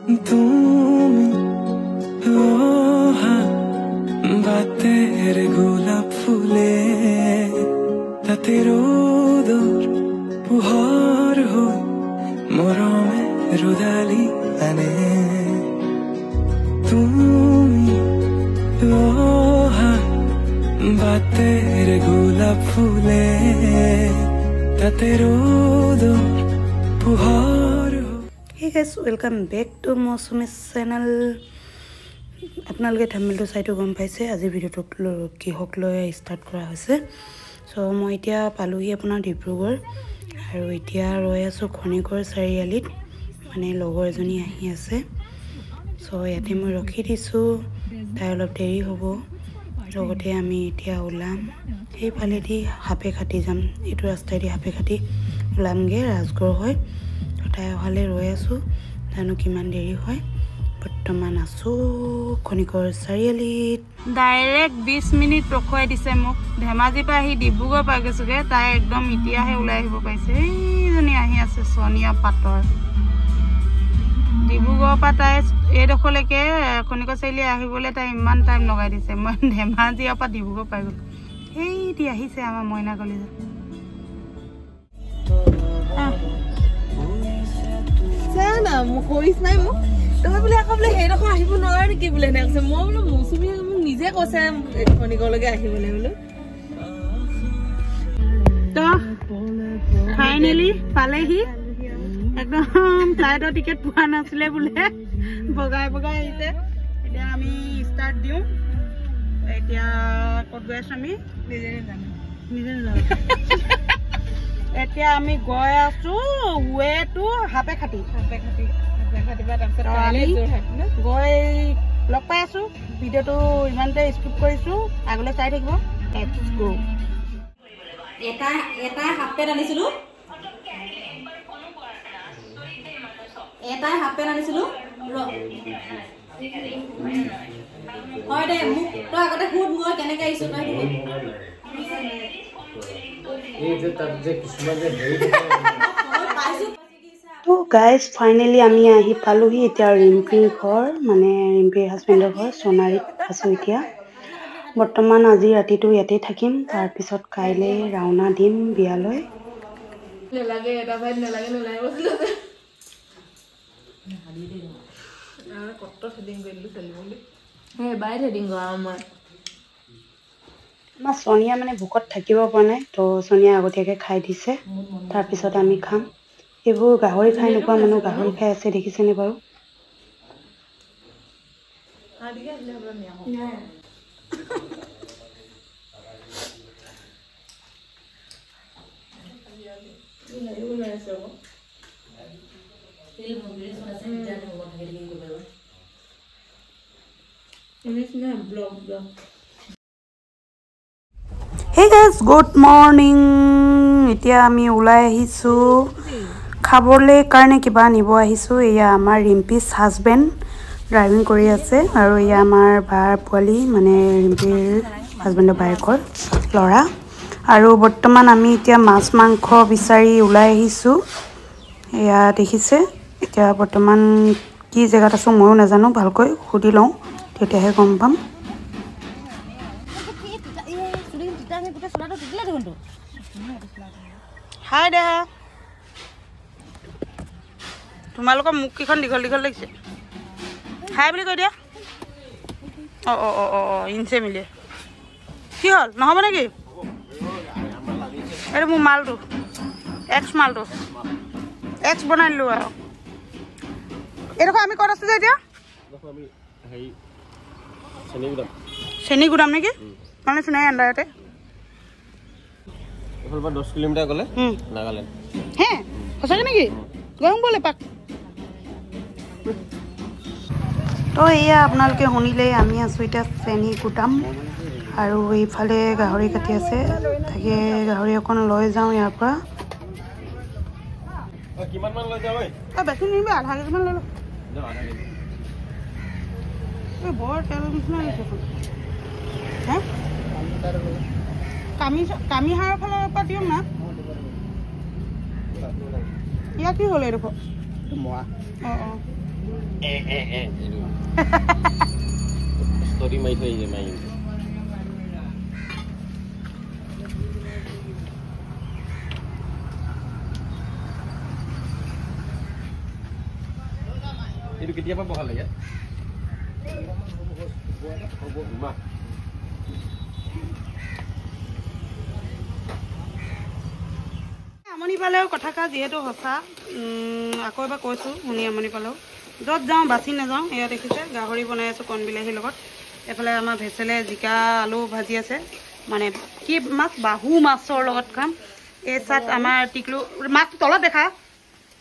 তুমি বাতেৰ গোলাপ ফুলে তাতে ৰোদৰ পোহৰ হৈ মৰমে ৰুদালি আনে তুমি বাতেৰ গোলাপ ফুলে তাতে ৰোদৰ পোহৰ। Hey guys, welcome back to Mausumi's channel. আপোনালোকে থাম্বনেইলটো চাইটো গম পাইছে আজি ভিডিওটো কিহক লৈ ষ্টাৰ্ট কৰা হৈছে। সো মই এতিয়া পালোহি আপোনাৰ ডিব্ৰুগড় আৰু এতিয়া ৰৈ আছো খনিকৰ চাৰিআলিত, মানে লগৰ এজনী আহি আছে। সো ইয়াতে মই ৰখি দিছো, তাই অলপ দেৰি হ'ব। লগতে আমি এতিয়া ওলাম সেইফালেদি হাপে খাটি যাম, এইটো ৰাস্তাইদি হাপে খাটি ওলামগে ৰাজগড় হয়। তাই অহালে ৰৈ আছো, জানো কিমান দেৰি হয়। বৰ্তমান আছো খনিকৰ চাৰিআলিত। ডাইৰেক্ট 20 মিনিট ৰখুৱাই দিছে মোক। ধেমাজিৰ পৰা আহি ডিব্ৰুগড় পাই গৈছোগে, তাই একদম এতিয়াহে ওলাই আহিব পাইছে। এইজনী আহি আছে সোনিয়া পাটৰ। ডিব্ৰুগড়ৰ পৰা তাই এইডোখৰলৈকে খনিকৰ চাৰিআলি আহিবলৈ তাই ইমান টাইম লগাই দিছে। মই ধেমাজিৰ পৰা ডিব্ৰুগড় পাই গ'লো। সেইটি আহিছে আমাৰ মইনা কলেজ। না মোক কৈছ নাই মোক তই বোলে আকৌ বোলে সেইডোখৰ আহিব নোৱাৰা নেকি বোলে এনে কৈছে। মই বোলো মৌচুমী মোক নিজে কৈছে খনিকৰলৈকে আহিবলৈ বোলো। তো ফাইনেলি পালেহি, একদম ফ্লাইটৰ টিকেট পোৱা নাছিলে বোলে, বগাই বগাই আহিছে। এতিয়া আমি ষ্টাৰ্ট দিওঁ। এতিয়া ক'ত গৈ আছো আমি নিজে নাজানো। এতিয়া আমি গৈ আছো ৱে টু হাপে খাটি গৈ লগ পাই আছো। ভিডিঅ'টো ইমানতে স্কিপ কৰিছো, আগলৈ চাই থাকিব। এটা হাফ পেণ্ট আনিছিলো, হয় দে মোক তই আগতে সুধ মই কেনেকে আহিছো তই তো গাইজ ফাইনেলি আমি আহি পালোহি এতিয়া ৰিম্পিৰ ঘৰ, মানে ৰিম্পিৰ হাজবেণ্ডৰ ঘৰ সোণাৰীত আছো এতিয়া। বৰ্তমান আজি ৰাতিটো ইয়াতে থাকিম, তাৰপিছত কাইলৈ ৰাওনা দিম বিয়ালৈ। নেলাগে এটা ভাই নেলাগে কত থ্ৰেডিং কৰিলো চেলিবলি বাই থ্ৰেডিং কৰা আমাৰ সোনিয়া মানে ভোকত থাকিব পৰা নাই, তো সোনিয়া আগতীয়াকৈ খাই দিছে, তাৰপিছত আমি খাম। এইবোৰ গাহৰি খাই নোপোৱা মানুহ গাহৰি খাই আছে, দেখিছেনে বাৰু? Hey guys, good morning. এতিয়া আমি ওলাই আহিছো খাবলৈ কাৰণে, কিবা নিব আহিছো। এয়া আমাৰ ৰিম্পিছ হাজবেণ্ড ড্ৰাইভিং কৰি আছে, আৰু এয়া আমাৰ বাৰ পোৱালি, মানে ৰিম্পিৰ হাজবেণ্ডৰ বায়েকৰ ল'ৰা। আৰু বৰ্তমান আমি এতিয়া মাছ মাংস বিচাৰি ওলাই আহিছো। এয়া দেখিছে, এতিয়া বৰ্তমান কি জেগাত আছো ময়ো নাজানো, ভালকৈ সুধি লওঁ তেতিয়াহে গম পাম। হাই দেহা, তোমালোকৰ মুখ কেইখন দীঘল দীঘল লাগিছে। হাই বুলি কৈ দিয়া। ইনচে মিলে কি হ'ল, নহ'ব নেকি? এইটো মোৰ মালটো, এক্স মালটো, এক্স বনাই দিলোঁ আৰু। এইডোখৰ আমি ক'ত আছো যে এতিয়া? চেনী গুদাম নেকি? মানে সোণাৰী আণ্ডাৰতে। 10 কিলোমিটাৰ গ'লে নাগালেণ্ড। হে সঁচাকৈ নেকি? গৰম ব'লে পাক। তো এয়া আপোনালোকে শুনিলেই, আমি আছোঁ এতিয়া চেনী গুদাম, আৰু এইফালে গাহৰি কাটি আছে, তাকে গাহৰি অকণ লৈ যাওঁ ইয়াৰ পৰা। বেছি নিবি, আধা কেজিমান লৈ লওঁ। এই বৰ তেল নিচিনা হৈছে হে, কামিহাৰৰ ফালৰ পৰা দিম না। ইয়াৰ কি হ'ল এইডোখৰ? অঁ ষ্টৰি মাৰি থৈ আহিছে মাৰি এইটো কেতিয়াবা বহাল লাগে আমনি পালেও কথা কা যিহেতু সঁচা আকৌ এবাৰ কৈছোঁ শুনি আমনি পালেও য'ত যাওঁ বাছি নাযাওঁ এয়া দেখিছে গাহৰি বনাই আছোঁ কণ বিলাহীৰ লগত এফালে আমাৰ ভেচেলে জিকা আলু ভাজি আছে মানে কি মাছ বাহু মাছৰ লগত খাম এই চাত আমাৰ টিকলু মাছ তলত দেখা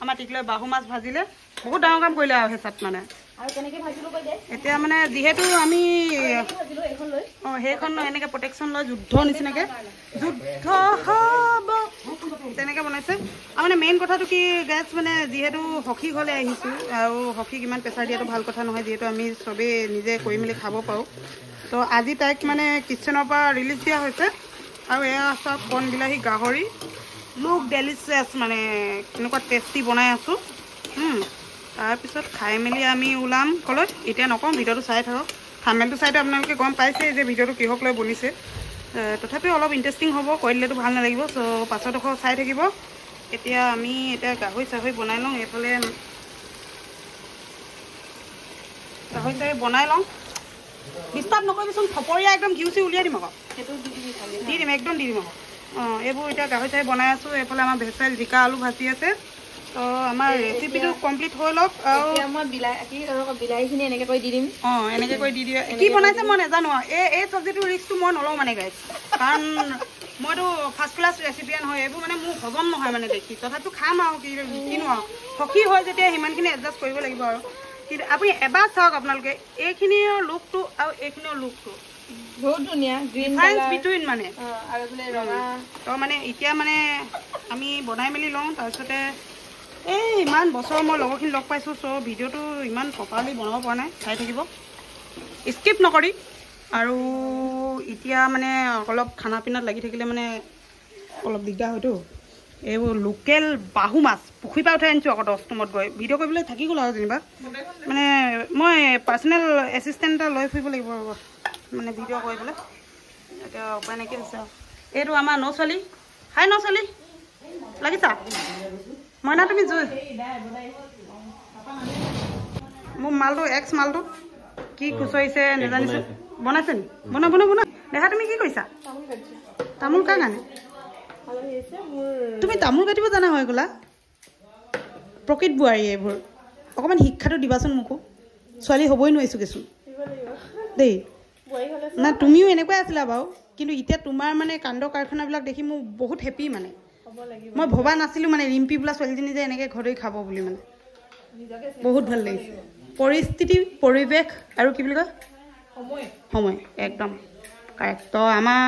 আমাৰ টিকলুৱে বাহু মাছ ভাজিলে বহুত ডাঙৰ কাম কৰিলে আৰু সেই চাত মানে এতিয়া মানে যিহেতু আমি অঁ সেইখন এনেকৈ প্ৰটেকশ্যন লয় যুদ্ধ নিচিনাকৈ যুদ্ধ হ'ব তেনেকৈ বনাইছে আৰু মানে মেইন কথাটো কি গেছ মানে যিহেতু সখী ঘৰলৈ আহিছোঁ আৰু সখীক ইমান প্ৰেছাৰ দিয়াটো ভাল কথা নহয় যিহেতু আমি চবেই নিজে কৰি মেলি খাব পাৰোঁ তো আজি তাইক মানে কিটচেনৰ পৰা ৰিলিজ দিয়া হৈছে আৰু এয়া চব কণ বিলাহী গাহৰি লুক ডেলিচিয়াছ মানে এনেকুৱা টেষ্টি বনাই আছোঁ তাৰপিছত খাই মেলি আমি ওলাম কলৈ এতিয়া নকওঁ ভিডিঅ'টো চাই থাকক থাম্বনেইলটো চাইতো আপোনালোকে গম পাইছে যে ভিডিঅ'টো কিহক লৈ বনিছে তথাপিও অলপ ইণ্টাৰেষ্টিং হ'ব কৈ দিলেতো ভাল নালাগিব চ' পাছৰডোখ চাই থাকিব এতিয়া আমি এতিয়া গাহৰি চাহৰি বনাই লওঁ এইফালে গাহৰি চাহৰি বনাই লওঁ ডিষ্টাৰ্ব নকৰিবিচোন থপৰীয়া একদম ঘিউ চিউ উলিয়াই দিম আকৌ সেইটো দি দিম একদম দি দিম আকৌ অঁ এইবোৰ এতিয়া গাহৰি চাহৰি বনাই আছোঁ এইফালে আমাৰ ভেচেল জিকা আলু ভাজি আছে তো আমাৰ ৰেচিপিটো কমপ্লিট হৈ লওক আৰু মই বিলাহীখিনি এনেকৈ কৰি দি দিম অঁ এনেকৈ কৰি দি দিয়ে কি বনাইছে মই নাজানো আৰু এই চব্জিটোৰ ৰিস্কটো মই নলওঁ মানে গাইছ কাৰণ মইতো ফাৰ্ষ্ট ক্লাছ ৰেচিপিয়ান হয় এইবোৰ মানে মোৰ হজম নহয় মানে দেখি তথাপিও খাম আৰু কিনো আৰু সখী হয় যেতিয়া সিমানখিনি এডজাষ্ট কৰিব লাগিব আৰু কিন্তু আপুনি এবাৰ চাওক আপোনালোকে এইখিনিৰ লুকটো আৰু এইখিনিৰ লুকটো বহুত ধুনীয়া গ্ৰীণ বিটুইন মানে আৰু বোলে ৰঙা তো মানে এতিয়া মানে আমি বনাই মেলি লওঁ তাৰপিছতে এই ইমান বছৰ মই লগৰখিনি লগ পাইছোঁ চ' ভিডিঅ'টো ইমান প্ৰপাৰলি বনাব পৰা নাই চাই থাকিব স্কিপ নকৰি আৰু এতিয়া মানে অলপ খানা পিনাত লাগি থাকিলে মানে অলপ দিগদাৰ হয়তো এইবোৰ লোকেল বাহু মাছ পুখুৰীৰ পৰা উঠাই আনিছোঁ আকৌ 10 নম্বৰত গৈ ভিডিঅ' কৰিবলৈ থাকি গ'ল আৰু যেনিবা মানে মই পাৰ্চনেল এছিষ্টেণ্ট এটা লৈ ফুৰিব লাগিব মানে ভিডিঅ' কৰিবলৈ এতিয়া উপায় নাইকিয়া হৈছে আৰু এইটো আমাৰ নৌছোৱালী হাই নৌছোৱালী লাগিছা মইনা তুমি জুই মোৰ মালটো এক্স মালটো কি খুচৰিছে নাজানিছোঁ বনাইছে নি বনা বনা বনা দেখা তুমি কি কৰিছা তামোল কাৰ কাৰণে তুমি তামোল কাটিব জানা হৈ গ'লা প্ৰকৃত বোৱাৰী এইবোৰ অকণমান শিক্ষাটো দিবাচোন মোকো ছোৱালী হ'বই নোৱাৰিছোঁ কিছুন দেই না তুমিও এনেকুৱাই আছিলা বাৰু কিন্তু এতিয়া তোমাৰ মানে কাণ্ড কাৰখানাবিলাক দেখি মোৰ বহুত হেপী মানে মই ভবা নাছিলোঁ মানে ৰিম্পী বোলা ছোৱালীজনী যে এনেকৈ ঘৰতে খাব বুলি মানে বহুত ভাল লাগিছে পৰিস্থিতি পৰিৱেশ আৰু কি বুলি কয় সময় একদম কাৰেক্ট তো আমাৰ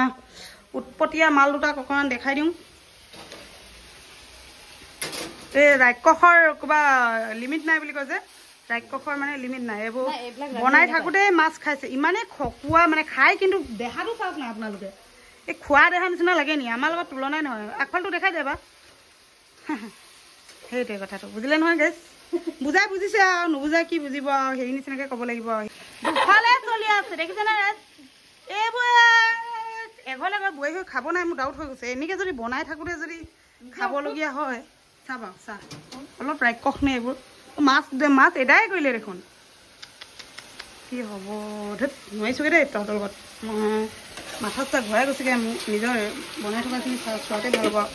উৎপতীয়া মাল দুটাক অকণমান দেখাই দিওঁ এই ৰাক্ষসৰ কিবা লিমিট নাই বুলি কয় যে ৰাক্ষসৰ মানে লিমিট নাই এইবোৰ বনাই থাকোঁতে মাছ খাইছে ইমানেই খকুৱা মানে খাই কিন্তু দেখাটো চাওক না আপোনালোকে এই খোৱা দেখা নিচিনা লাগে নি আমাৰ লগত তুলনাই নহয় আগফালটো দেখাই যাবা সেইটোৱে কথাটো বুজিলে নহয় গেছ বুজাই বুজিছে আৰু নুবুজাই কি বুজিব আৰু হেৰি নিচিনাকৈ ক'ব লাগিব আৰু দুফালে চলি আছে দেখিছেনে এইবোৰ এঘৰলৈ গৈ বহি হৈ খাব নাই মোৰ ডাউট হৈ গৈছে এনেকৈ যদি বনাই থাকোঁতে যদি খাবলগীয়া হয় চাবা চাহ অলপ ৰাক্ষস নে এইবোৰ মাছ এদাই কৰিলে দেখোন কি হ'ব ধেত নোৱাৰিছোগৈ দেই তহঁতৰ লগত মই মাথা চাহ ঘূৰাই গৈছেগৈ মোৰ নিজৰ বনাই থকাখিনি চোৱাতে ভাল পাওঁ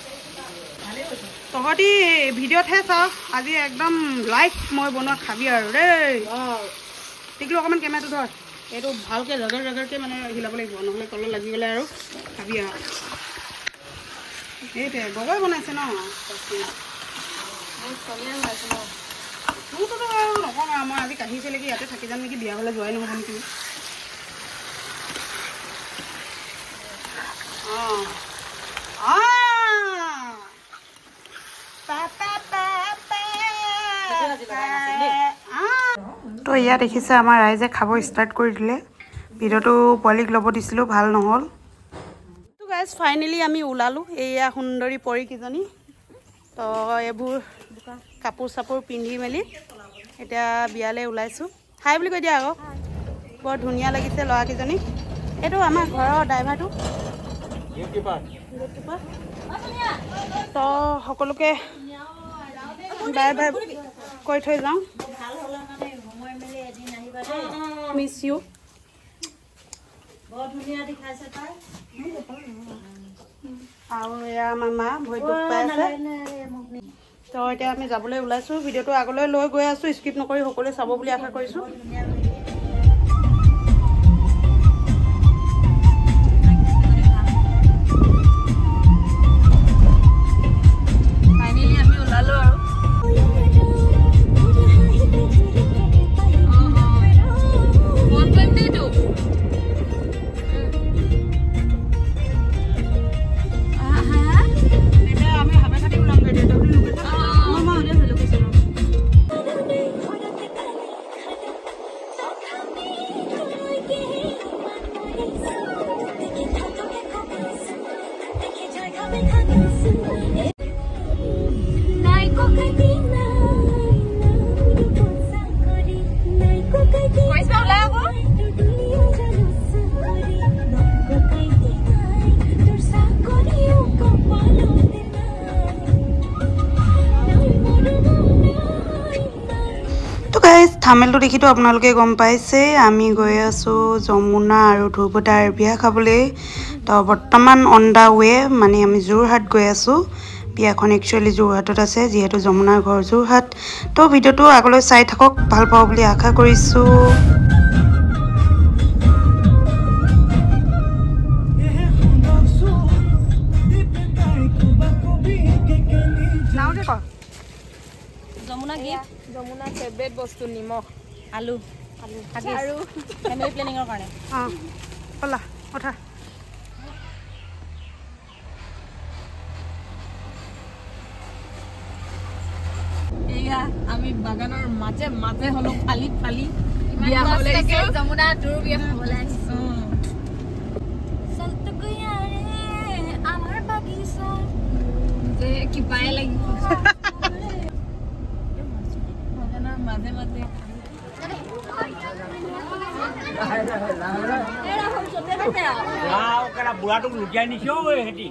তহঁতি ভিডিঅ'তহে চাওক আজি একদম লাইভ মই বনোৱা খাবি আৰু দেই টিকলো অকণমান কেমেৰাটো ধৰ এইটো ভালকৈ ৰগৰকৈ মানে হিলাব লাগিব নহ'লে তলত লাগি গ'লে আৰু খাবি আৰু সেইটোৱে বগৈ বনাইছে ন তোৰটোতো আৰু নকওঁ আৰু মই আজি কাঢ়িছিলে কি ইয়াতে থাকি যাম নেকি বিয়া হ'লে যোৱাই নহ'ব নেকি তো ইয়াত দেখিছে আমাৰ ৰাইজে খাব ষ্টাৰ্ট কৰি দিলে ভিডিঅ'টো পোৱালীক ল'ব দিছিলোঁ ভাল নহ'ল তো গাইজ ফাইনেলি আমি ওলালোঁ এয়া সুন্দৰী পৰীকেইজনী তো এইবোৰ কাপোৰ চাপোৰ পিন্ধি মেলি এতিয়া বিয়ালৈ ওলাইছোঁ হাই বুলি কৈ দিয়া আকৌ বৰ ধুনীয়া লাগিছে ল'ৰাকেইজনী এইটো আমাৰ ঘৰৰ ড্ৰাইভাৰটো তো সকলোকে বাই বাই কৈ থৈ যাওঁ মিছ ইউ আৰু এয়া আমাৰ মা ভৰিত দুখ পাই আছে তো এতিয়া আমি যাবলৈ ওলাইছোঁ ভিডিঅ'টো আগলৈ লৈ গৈ আছোঁ স্কিপ নকৰি সকলোৱে চাব বুলি আশা কৰিছোঁ থামেলটো দেখিতো আপোনালোকে গম পাইছে আমি গৈ আছোঁ যমুনা আৰু ধ্ৰুৱদাৰ বিয়া খাবলৈ তো বৰ্তমান অন দা ৱে মানে আমি যোৰহাট গৈ আছোঁ বিয়াখন একচুৱেলি যোৰহাটত আছে যিহেতু যমুনাৰ ঘৰ যোৰহাট তো ভিডিঅ'টো আগলৈ চাই থাকক ভাল পাব বুলি আশা কৰিছোঁ যমুনা গিফ্ট যমুনা ফেভৰেট বস্তু নিমখ আলু আৰু ফেমিলি প্লেনিঙৰ কাৰণে ব'লা কথা এয়া আমি বাগানৰ মাজে মাজে হলো ফালি ফালি বিয়া হ'লে যমুনা তোৰ বিয়া হ'লে আহিছো আমাৰ বাগিচা যে কিবাই লাগিব বাগানৰ মাজে মাজে বুঢ়াটোক লুটিয়াই নিছে হেঁতি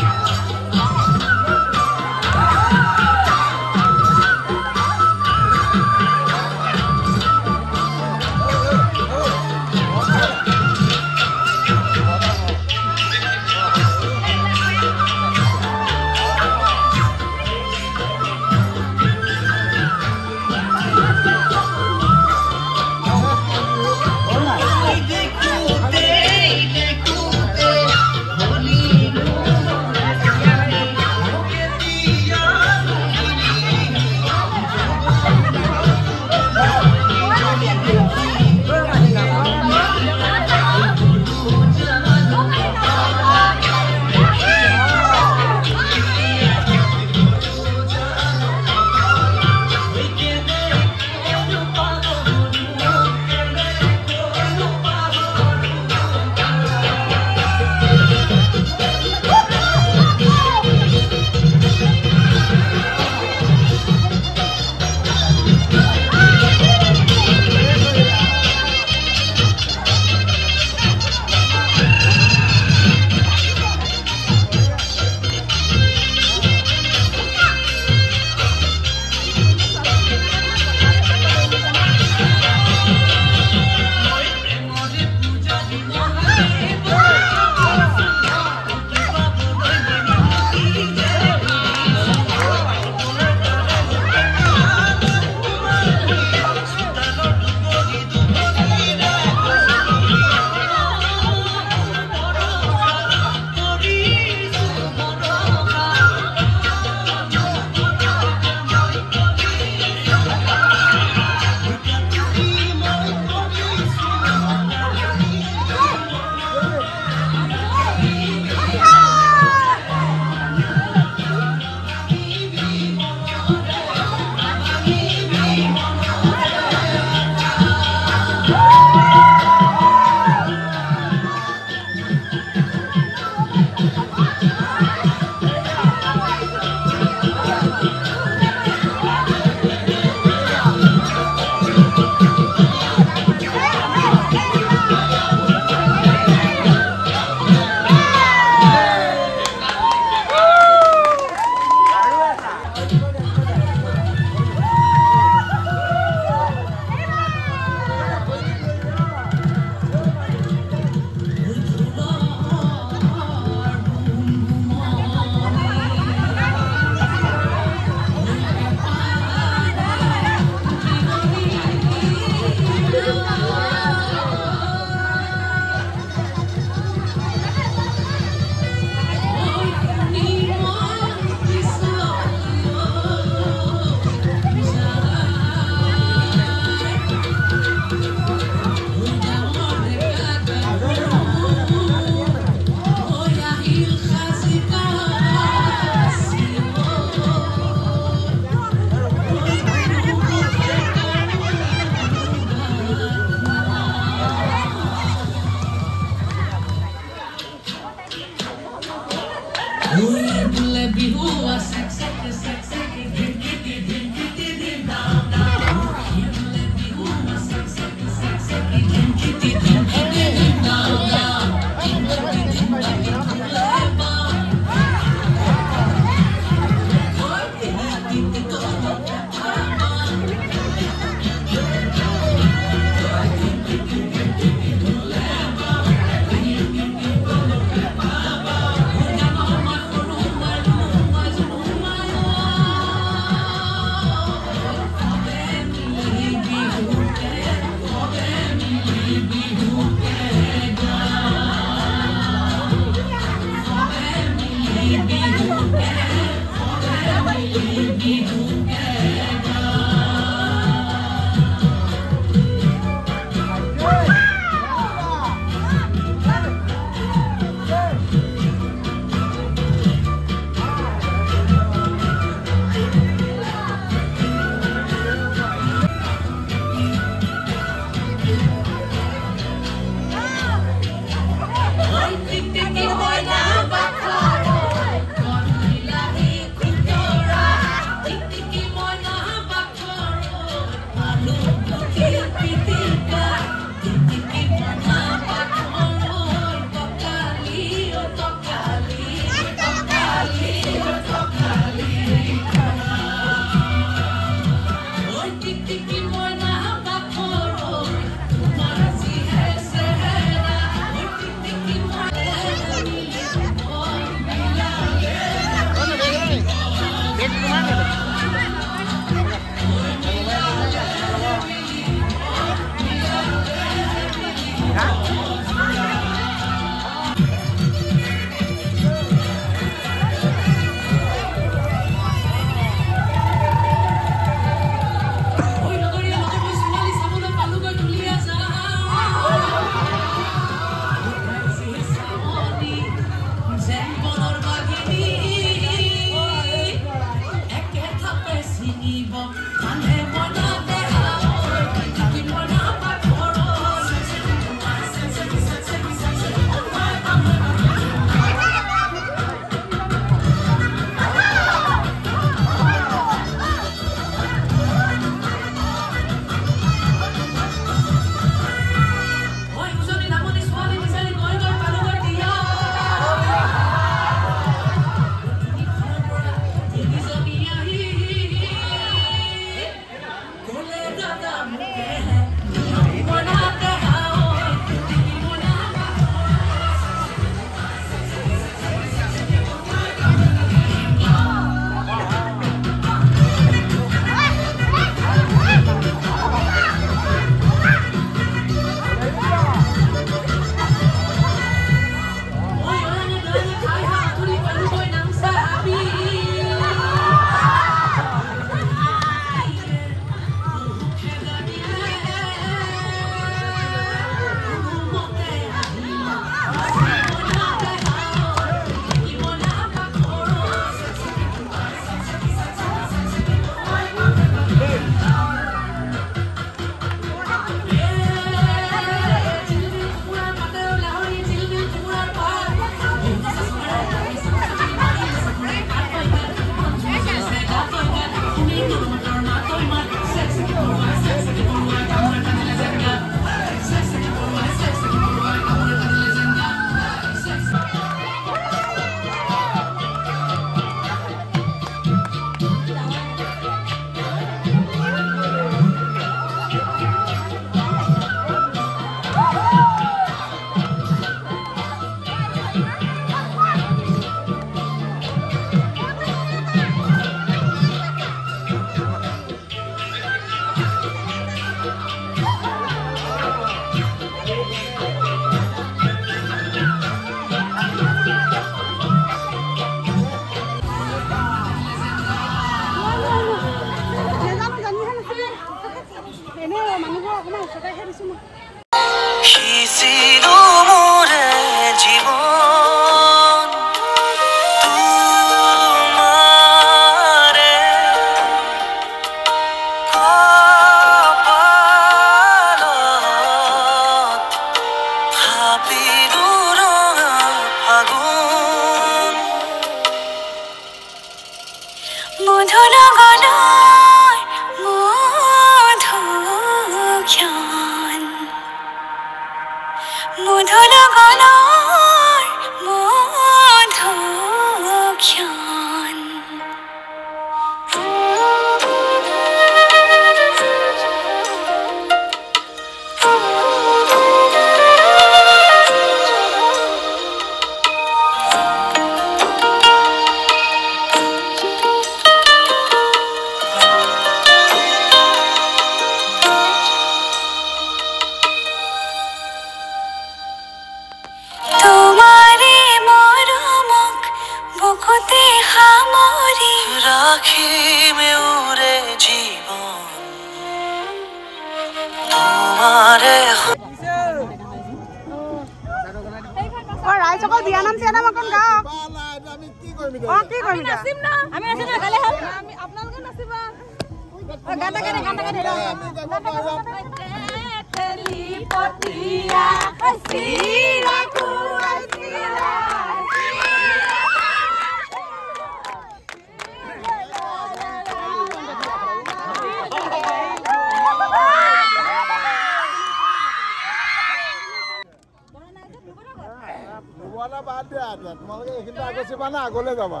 আগলে যাবা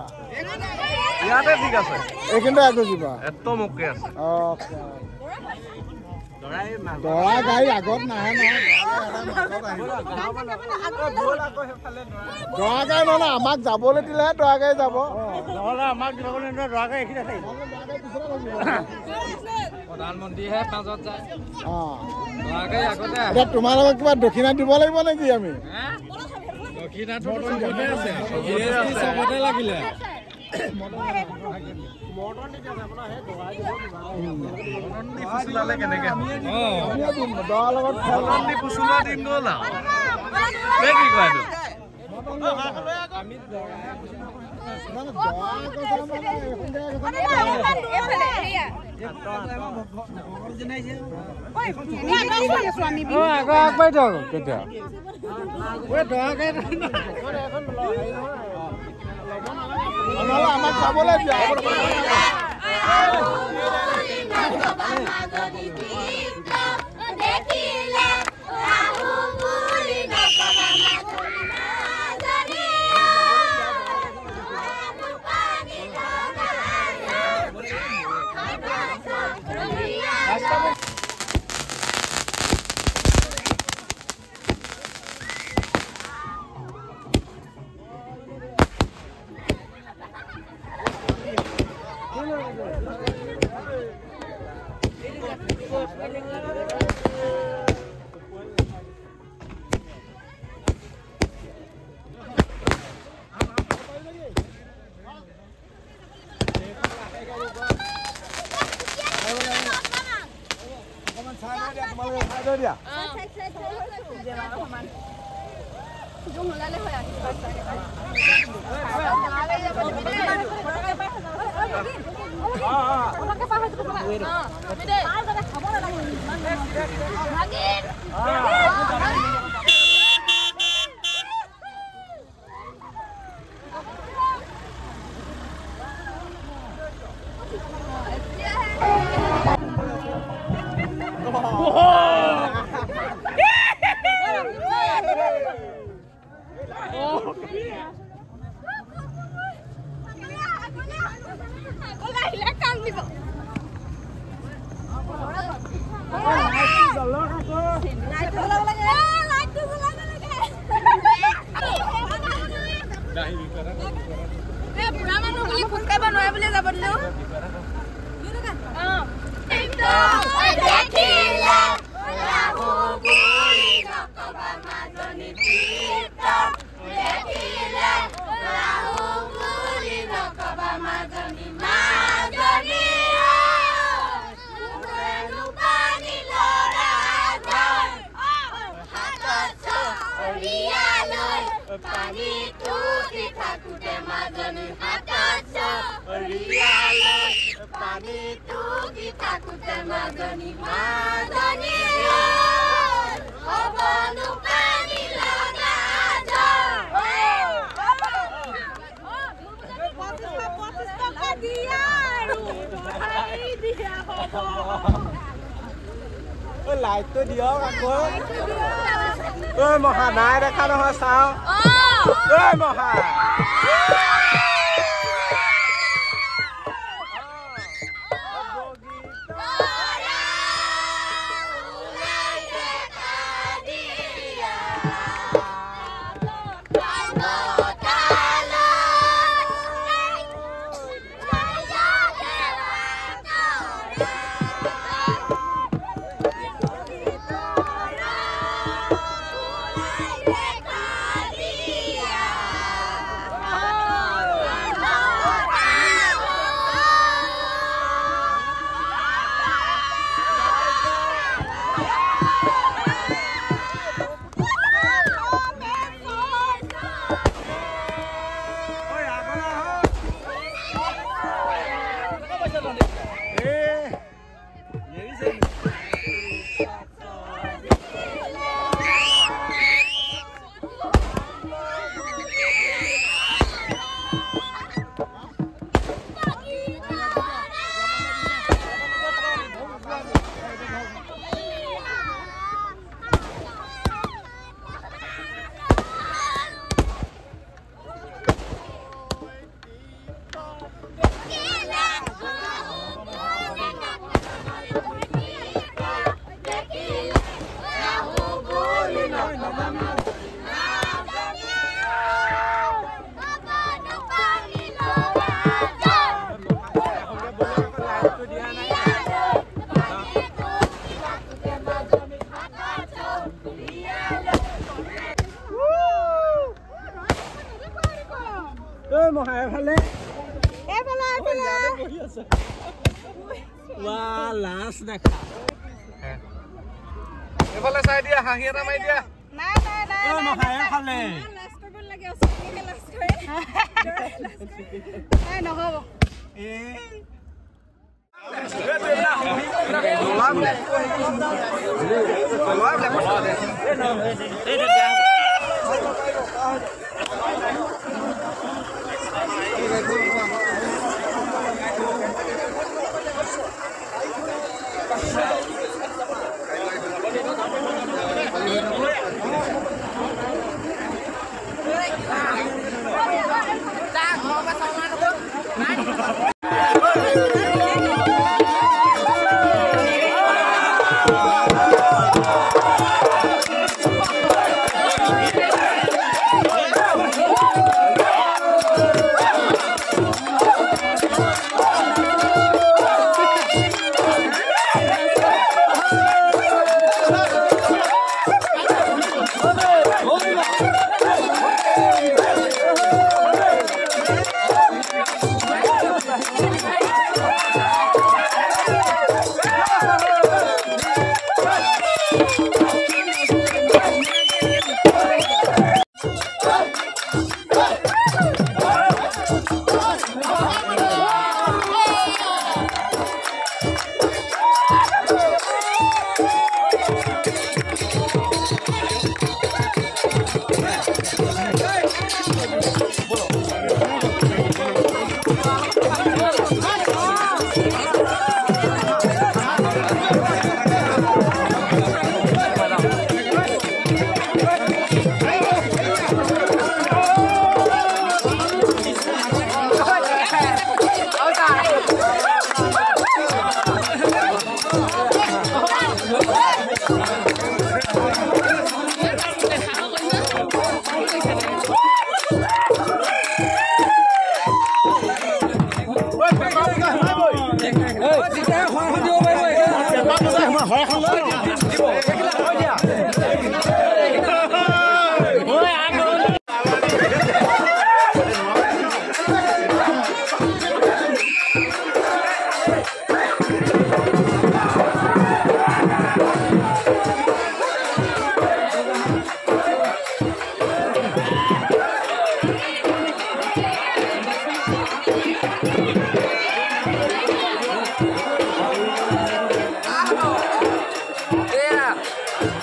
ইয়াতে ঠিক আছে এইখিনিতে আগলৈ যাবা একদম ওকে আছে দৰা গাড়ী আগত নাহে নহয় দৰা গাড়ী নহ'লে আমাক যাবলৈ দিলেহে দৰা গাড়ী যাব নহ'লে আমাক দিবলৈ নিদিলে দৰা গাড়ী এইখিনিতে থাকিব প্ৰধানমন্ত্ৰীহে মাজত যায় দৰা গাড়ী আগতে এতিয়া তোমালোকক কিবা দক্ষিণা দিব লাগিব নেকি আমি দক্ষিণাটো চবতে লাগিলে কেনেকে দৰাৰ লগত পুচুলা দিন গ'ল আৰু কি কয় আগবাঢ়ি থাকক কেতিয়া আমাক যাবলৈ দিয়া লাইটটো দিয়ক আকৌ ঐ মহা নাই দেখা নহয় চাওঁ ঐ মহা মহা এফালে লাজ দেখা এফালে চাই দিয়া হাঁহি এটা মাৰি দিয়া মহা এফালে নহব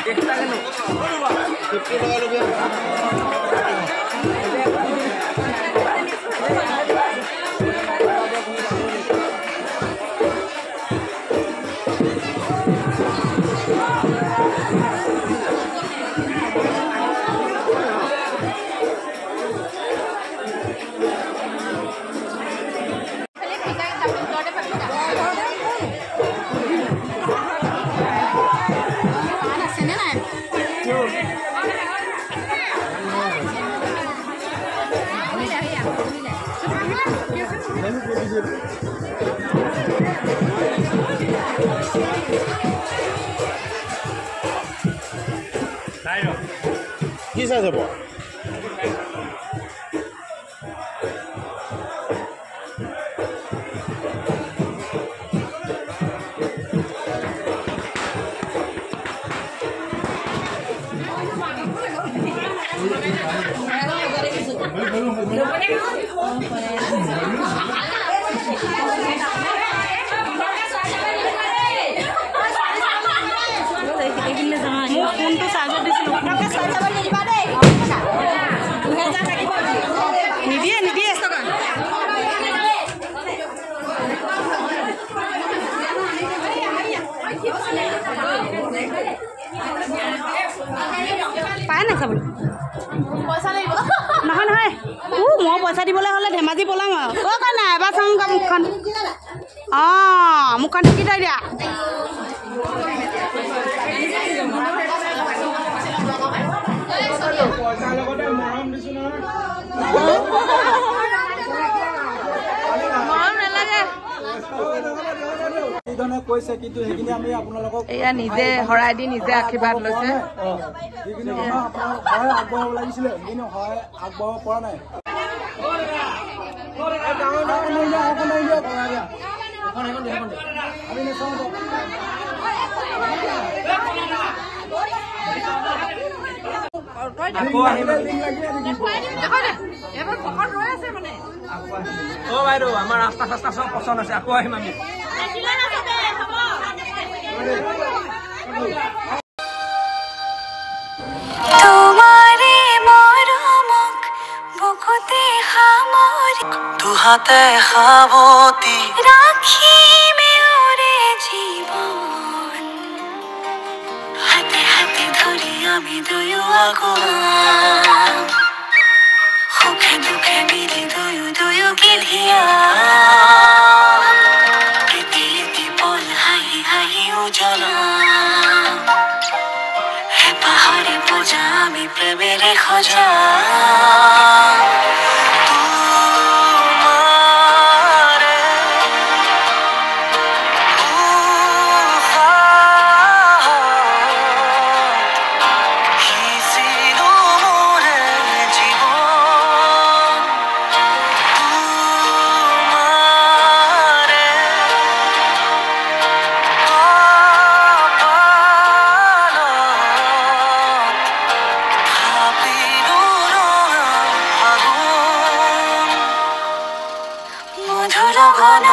কি চাই যাব পায় না চাবলৈ নহয় নহয় মই পইচা দিবলৈ হ'লে ধেমাজি পলাম আৰু কয় নাই এবাৰ চাওঁ মুখখন মুখখন ঢুকি থৈ দিয়া কৈছে কিন্তু সেইখিনি আমি আপোনালোকক এয়া নিজে হৰাই দি নিজে আশীৰ্বাদ লৈছে আগবঢ়াব লাগিছিলে কিন্তু হয় আগবঢ়াব পৰা নাই বাইদেউ আমাৰ ৰাস্তা চাস্তা চব পচন্দ আছে আকৌ আহিম আমি তোমারে মরমক বুকুতে খামরি দুহাতে খাবতি রাখি মেরে জীবন হাতে হাতে ধরি আমি দুয়ো আগুন সুখে দুখে মিলি দুয়ো দুয়ো গিলিয়া পাহাড়ে বোঝা আমি প্রেমের খোঁজা মধুর গান